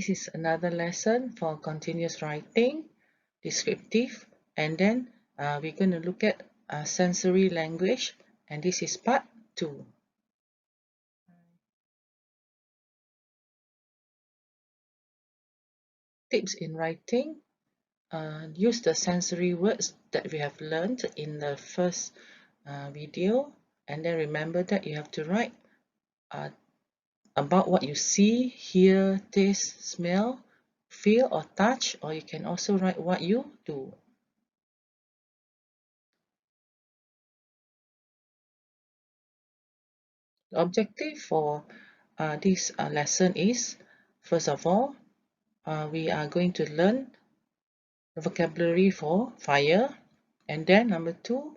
this is another lesson for continuous writing, descriptive, and then we're going to look at sensory language, and this is part 2. Tips in writing. Use the sensory words that we have learned in the first video, and then remember that you have to write about what you see, hear, taste, smell, feel or touch, or you can also write what you do. The objective for this lesson is, first of all, we are going to learn the vocabulary for fire, and then number 2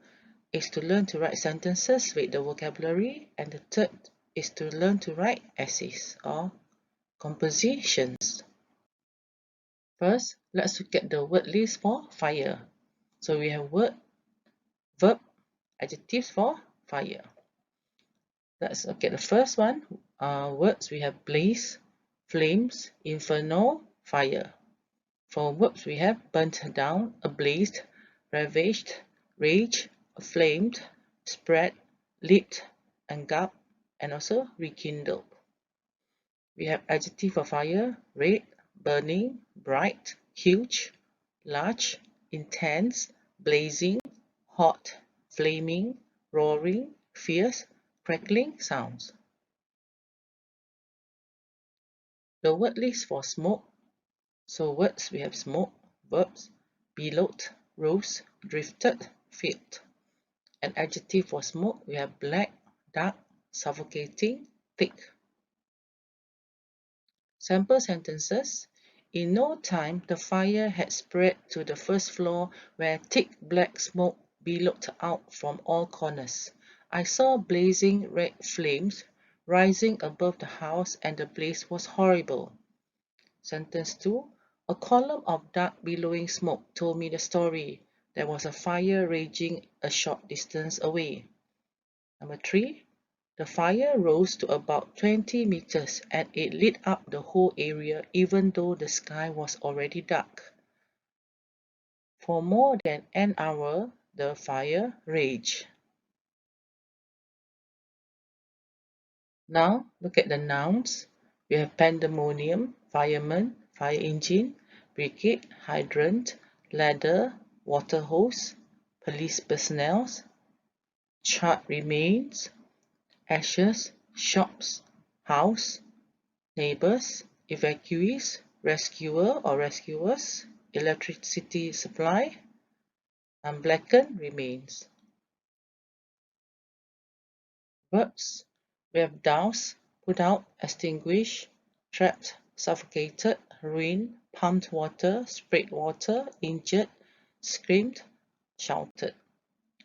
is to learn to write sentences with the vocabulary, and the third is to learn to write essays or compositions. First, let's look at the word list for fire. So we have word, verb, adjectives for fire. Let's look at the first one. Words, we have blaze, flames, inferno, fire. For verbs, we have burnt down, ablazed, ravaged, rage, flamed, spread, lit, engulfed, and also rekindled. We have adjective for fire, red, burning, bright, huge, large, intense, blazing, hot, flaming, roaring, fierce, crackling sounds. The word list for smoke. So words, we have smoke, verbs, billowed, rose, drifted, filled. An adjective for smoke, we have black, dark, suffocating, thick. Sample sentences. In no time, the fire had spread to the first floor where thick black smoke billowed out from all corners. I saw blazing red flames rising above the house, and the blaze was horrible. Sentence 2. A column of dark billowing smoke told me the story. There was a fire raging a short distance away. Number 3. The fire rose to about 20 meters and it lit up the whole area even though the sky was already dark. For more than an hour, the fire raged. Now, look at the nouns. We have pandemonium, fireman, fire engine, brigade, hydrant, ladder, water hose, police personnel, charred remains, ashes, shops, house, neighbors, evacuees, rescuer or rescuers, electricity supply, and blackened remains. Verbs. We have douse, put out, extinguish, trapped, suffocated, ruined, pumped water, sprayed water, injured, screamed, shouted,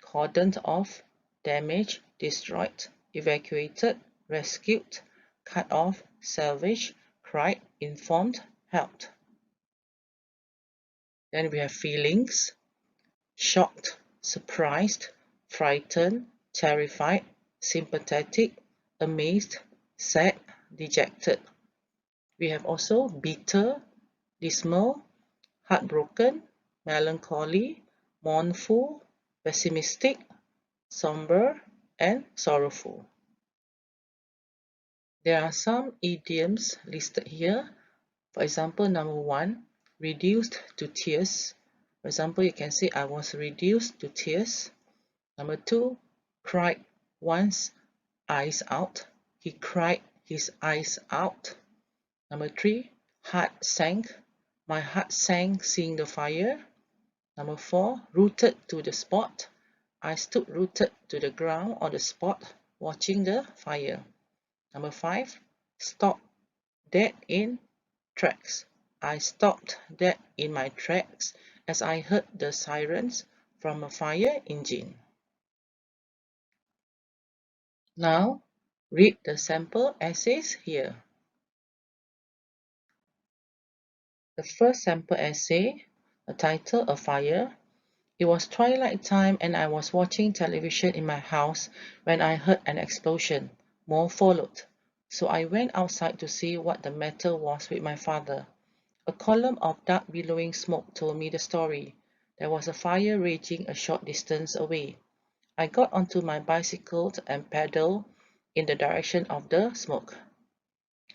cordoned off, damaged, destroyed, evacuated, rescued, cut off, salvaged, cried, informed, helped. Then we have feelings: shocked, surprised, frightened, terrified, sympathetic, amazed, sad, dejected. We have also bitter, dismal, heartbroken, melancholy, mournful, pessimistic, somber, and sorrowful. There are some idioms listed here. For example, number 1, reduced to tears. For example, you can say, I was reduced to tears. Number 2, cried one's eyes out. He cried his eyes out. Number 3, heart sank. My heart sank seeing the fire. Number 4, rooted to the spot. I stood rooted to the ground on the spot watching the fire. Number 5, stop dead in tracks. I stopped dead in my tracks as I heard the sirens from a fire engine. Now, read the sample essays here. The first sample essay, the title, A Fire. It was twilight time and I was watching television in my house when I heard an explosion. More followed. So I went outside to see what the matter was with my father. A column of dark billowing smoke told me the story. There was a fire raging a short distance away. I got onto my bicycle and pedaled in the direction of the smoke.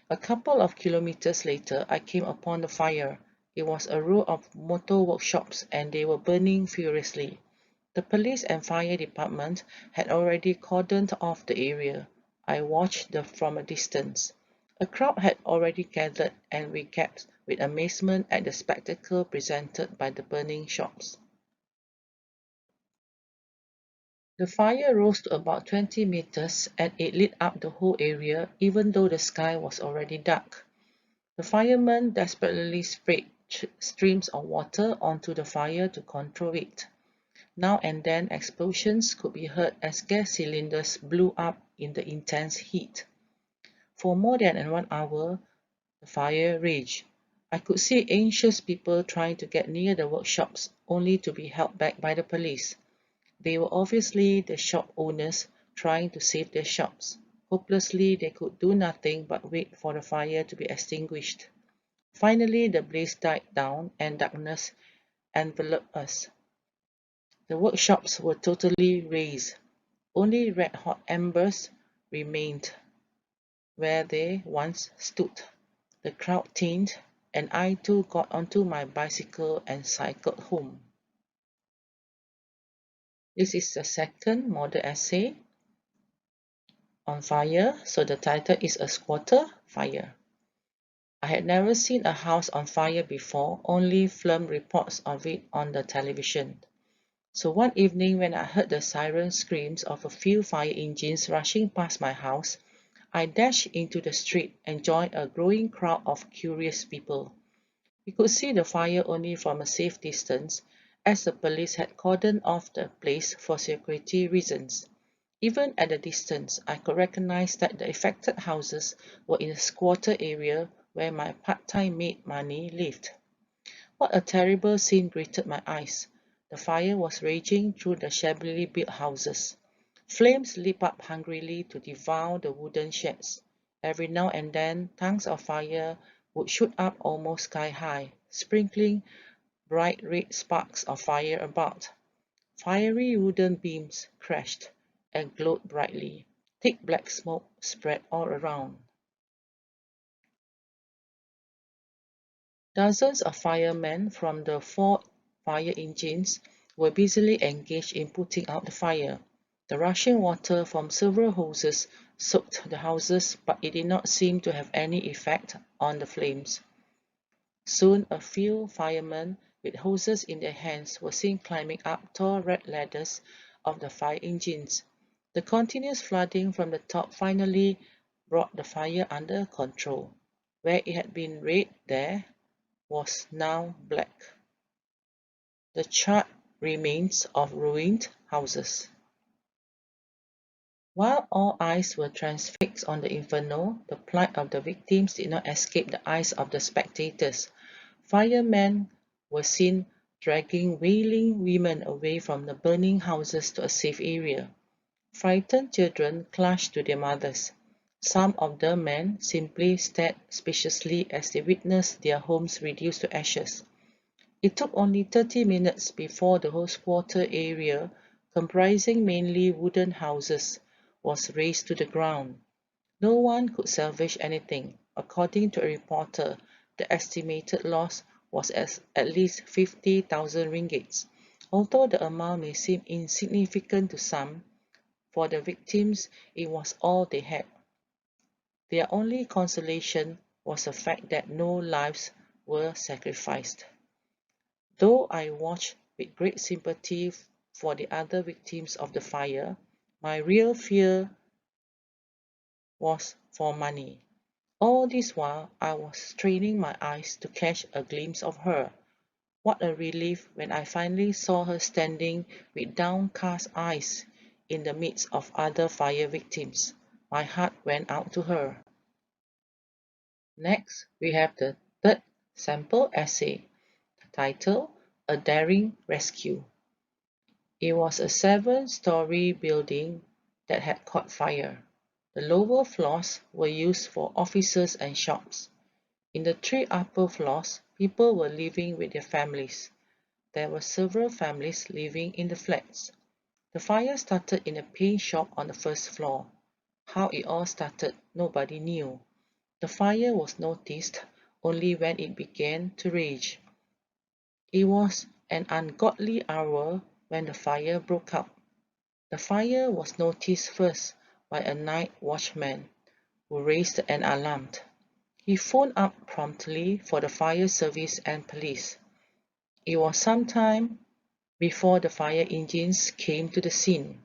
A couple of kilometers later, I came upon the fire. It was a row of motor workshops and they were burning furiously. The police and fire department had already cordoned off the area. I watched from a distance. A crowd had already gathered and we gaped with amazement at the spectacle presented by the burning shops. The fire rose to about 20 meters and it lit up the whole area even though the sky was already dark. The firemen desperately sprayed streams of water onto the fire to control it. Now and then explosions could be heard as gas cylinders blew up in the intense heat. For more than 1 hour, the fire raged. I could see anxious people trying to get near the workshops only to be held back by the police. They were obviously the shop owners trying to save their shops. Hopelessly, they could do nothing but wait for the fire to be extinguished. Finally, the blaze died down and darkness enveloped us. The workshops were totally razed. Only red-hot embers remained where they once stood. The crowd thinned, and I too got onto my bicycle and cycled home. This is the second model essay on fire, so the title is A Squatter Fire. I had never seen a house on fire before, only film reports of it on the television. So one evening when I heard the siren screams of a few fire engines rushing past my house, I dashed into the street and joined a growing crowd of curious people. We could see the fire only from a safe distance, as the police had cordoned off the place for security reasons. Even at a distance, I could recognize that the affected houses were in a squatter area where my part-time maid Mani lived. What a terrible scene greeted my eyes. The fire was raging through the shabbily built houses. Flames leaped up hungrily to devour the wooden sheds. Every now and then, tongues of fire would shoot up almost sky-high, sprinkling bright red sparks of fire about. Fiery wooden beams crashed and glowed brightly. Thick black smoke spread all around. Dozens of firemen from the 4 fire engines were busily engaged in putting out the fire. The rushing water from several hoses soaked the houses, but it did not seem to have any effect on the flames. Soon a few firemen with hoses in their hands were seen climbing up tall red ladders of the fire engines. The continuous flooding from the top finally brought the fire under control. Where it had been red there was now black. The charred remains of ruined houses. While all eyes were transfixed on the inferno, the plight of the victims did not escape the eyes of the spectators. Firemen were seen dragging wailing women away from the burning houses to a safe area. Frightened children clutched to their mothers. Some of the men simply stared speechlessly as they witnessed their homes reduced to ashes. It took only 30 minutes before the whole squatter area, comprising mainly wooden houses, was razed to the ground. No one could salvage anything. According to a reporter, the estimated loss was at least 50,000 ringgits. Although the amount may seem insignificant to some, for the victims it was all they had. Their only consolation was the fact that no lives were sacrificed. Though I watched with great sympathy for the other victims of the fire, my real fear was for money. All this while, I was straining my eyes to catch a glimpse of her. What a relief when I finally saw her standing with downcast eyes in the midst of other fire victims. My heart went out to her. Next, we have the third sample essay, titled A Daring Rescue. It was a 7-story building that had caught fire. The lower floors were used for offices and shops. In the 3 upper floors, people were living with their families. There were several families living in the flats. The fire started in a paint shop on the first floor. How it all started, nobody knew. The fire was noticed only when it began to rage. It was an ungodly hour when the fire broke out. The fire was noticed first by a night watchman who raised an alarm. He phoned up promptly for the fire service and police. It was some time before the fire engines came to the scene.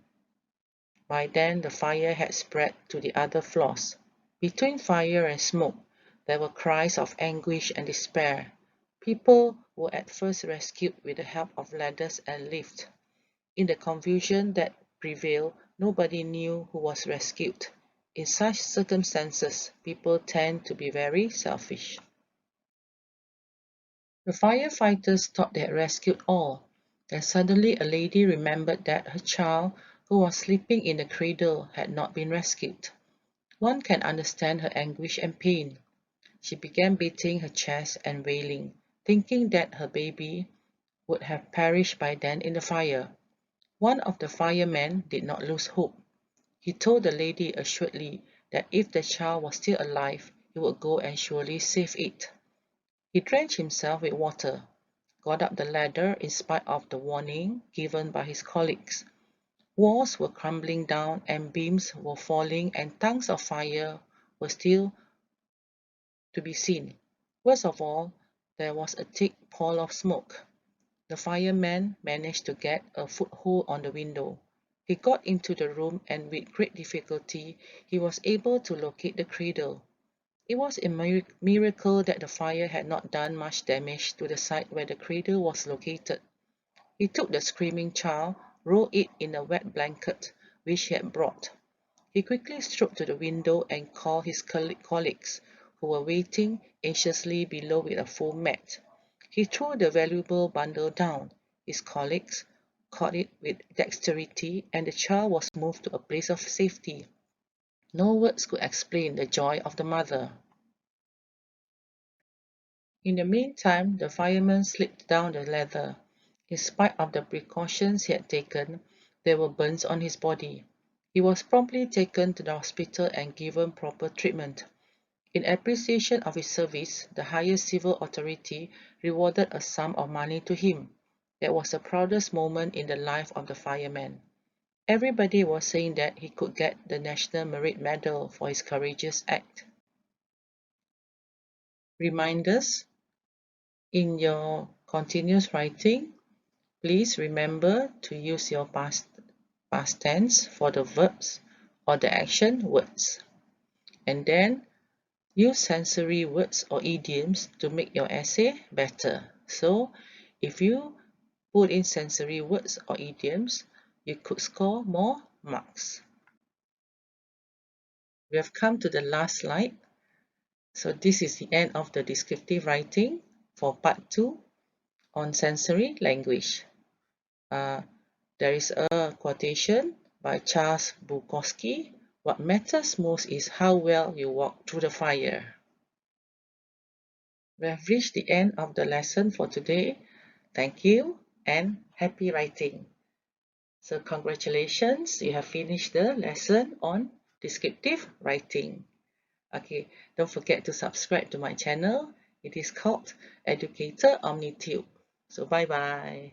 By then, the fire had spread to the other floors. Between fire and smoke, there were cries of anguish and despair. People were at first rescued with the help of ladders and lifts. In the confusion that prevailed, nobody knew who was rescued. In such circumstances, people tend to be very selfish. The firefighters thought they had rescued all. Then suddenly a lady remembered that her child, who was sleeping in the cradle, had not been rescued. One can understand her anguish and pain. She began beating her chest and wailing, thinking that her baby would have perished by then in the fire. One of the firemen did not lose hope. He told the lady assuredly that if the child was still alive, he would go and surely save it. He drenched himself with water, got up the ladder in spite of the warning given by his colleagues. Walls were crumbling down and beams were falling and tongues of fire were still to be seen. Worst of all, there was a thick pall of smoke. The fireman managed to get a foothold on the window. He got into the room and with great difficulty he was able to locate the cradle. It was a miracle that the fire had not done much damage to the site where the cradle was located. He took the screaming child, rolled it in a wet blanket which he had brought. He quickly strode to the window and called his colleagues, who were waiting anxiously below with a foam mat. He threw the valuable bundle down. His colleagues caught it with dexterity, and the child was moved to a place of safety. No words could explain the joy of the mother. In the meantime, the fireman slipped down the ladder. In spite of the precautions he had taken, there were burns on his body. He was promptly taken to the hospital and given proper treatment. In appreciation of his service, the highest civil authority rewarded a sum of money to him. That was the proudest moment in the life of the fireman. Everybody was saying that he could get the National Merit Medal for his courageous act. Reminders: in your continuous writing, please remember to use your past tense for the verbs or the action words. And then use sensory words or idioms to make your essay better. So if you put in sensory words or idioms, you could score more marks. We have come to the last slide. So this is the end of the descriptive writing for part 2 on sensory language. There is a quotation by Charles Bukowski. What matters most is how well you walk through the fire. We have reached the end of the lesson for today. Thank you and happy writing. So congratulations, you have finished the lesson on descriptive writing. Okay, don't forget to subscribe to my channel. It is called Educator OmniTube. So bye bye.